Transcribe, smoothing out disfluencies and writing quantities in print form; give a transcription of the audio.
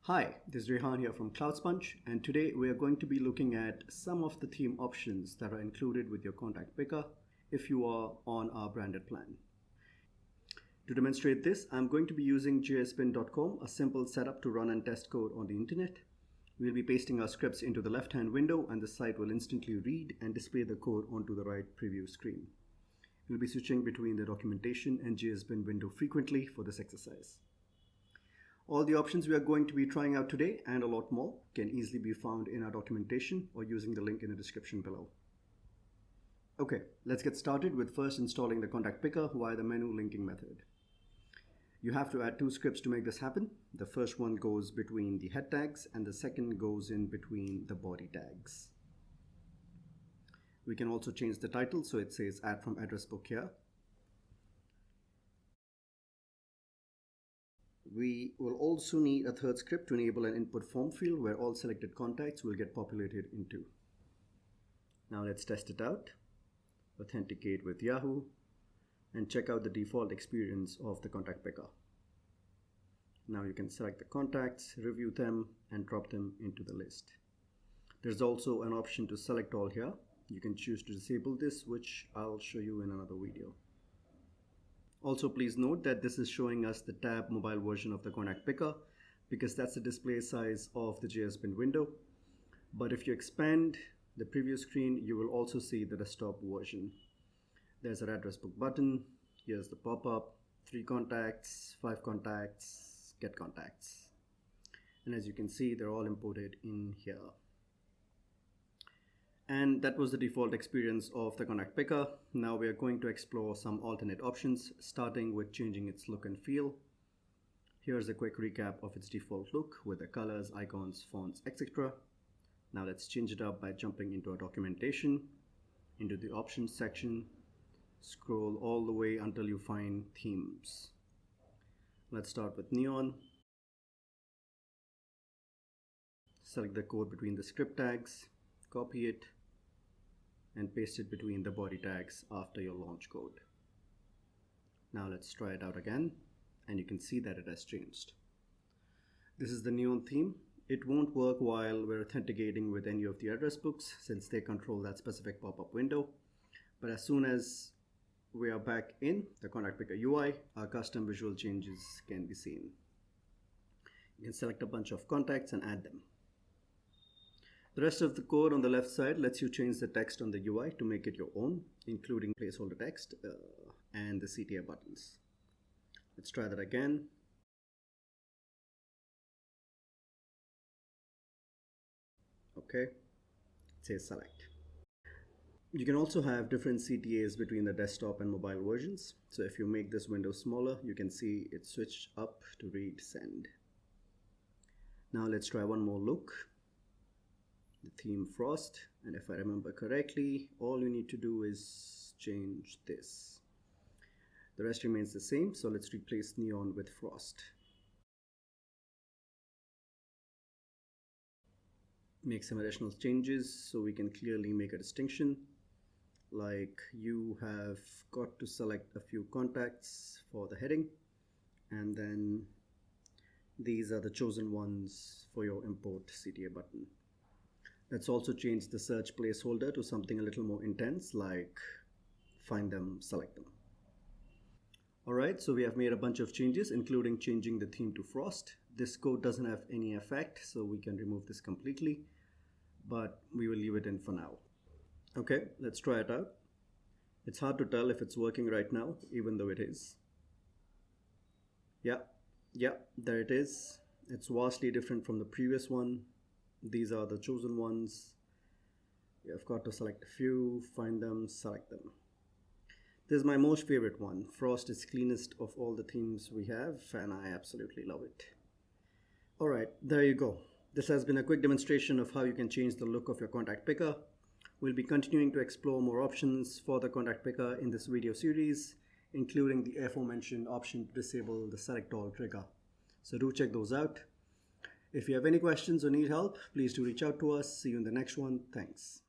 Hi, this is Rehan here from CloudSponge, and today we are going to be looking at some of the theme options that are included with your Contact Picker if you are on our branded plan. To demonstrate this, I'm going to be using jspin.com, a simple setup to run and test code on the internet. We'll be pasting our scripts into the left-hand window and the site will instantly read and display the code onto the right preview screen. We'll be switching between the documentation and JSPin window frequently for this exercise. All the options we are going to be trying out today and a lot more can easily be found in our documentation or using the link in the description below. Okay, let's get started with first installing the Contact Picker via the menu linking method. You have to add two scripts to make this happen. The first one goes between the head tags and the second goes in between the body tags. We can also change the title so it says add from address book here. We will also need a third script to enable an input form field where all selected contacts will get populated into. Now let's test it out. Authenticate with Yahoo and check out the default experience of the Contact Picker. Now you can select the contacts, review them, and drop them into the list. There's also an option to select all here. You can choose to disable this, which I'll show you in another video. Also, please note that this is showing us the tab mobile version of the Contact Picker because that's the display size of the JSPin window. But if you expand the preview screen, you will also see the desktop version. There's an address book button. Here's the pop-up, 3 contacts, 5 contacts, get contacts. And as you can see, they're all imported in here. And that was the default experience of the Contact Picker. Now we are going to explore some alternate options, starting with changing its look and feel. Here's a quick recap of its default look with the colors, icons, fonts, etc. Now let's change it up by jumping into our documentation, into the options section, scroll all the way until you find themes. Let's start with neon. Select the code between the script tags, copy it, and paste it between the body tags after your launch code. Now let's try it out again, and you can see that it has changed. This is the neon theme. It won't work while we're authenticating with any of the address books since they control that specific pop-up window. But as soon as we are back in the Contact Picker UI, our custom visual changes can be seen. You can select a bunch of contacts and add them. The rest of the code on the left side lets you change the text on the UI to make it your own, including placeholder text and the CTA buttons. Let's try that again. Okay, it says select. You can also have different CTAs between the desktop and mobile versions. So if you make this window smaller, you can see it switched up to read send. Now let's try one more look. The theme frost, and if I remember correctly, all you need to do is change this. The rest remains the same, so let's replace neon with frost. Make some additional changes so we can clearly make a distinction, like you have got to select a few contacts for the heading, and then these are the chosen ones for your import CTA button. Let's also change the search placeholder to something a little more intense, like find them, select them. Alright, so we have made a bunch of changes, including changing the theme to frost. This code doesn't have any effect, so we can remove this completely, but we will leave it in for now. Okay, let's try it out. It's hard to tell if it's working right now, even though it is. Yeah, there it is. It's vastly different from the previous one. These are the chosen ones. You've got to select a few, find them, select them. This is my most favorite one. Frost is cleanest of all the themes we have, and I absolutely love it. Alright, there you go. This has been a quick demonstration of how you can change the look of your Contact Picker. We'll be continuing to explore more options for the Contact Picker in this video series, including the aforementioned option to disable the select all trigger. So do check those out. If you have any questions or need help, please do reach out to us. See you in the next one. Thanks.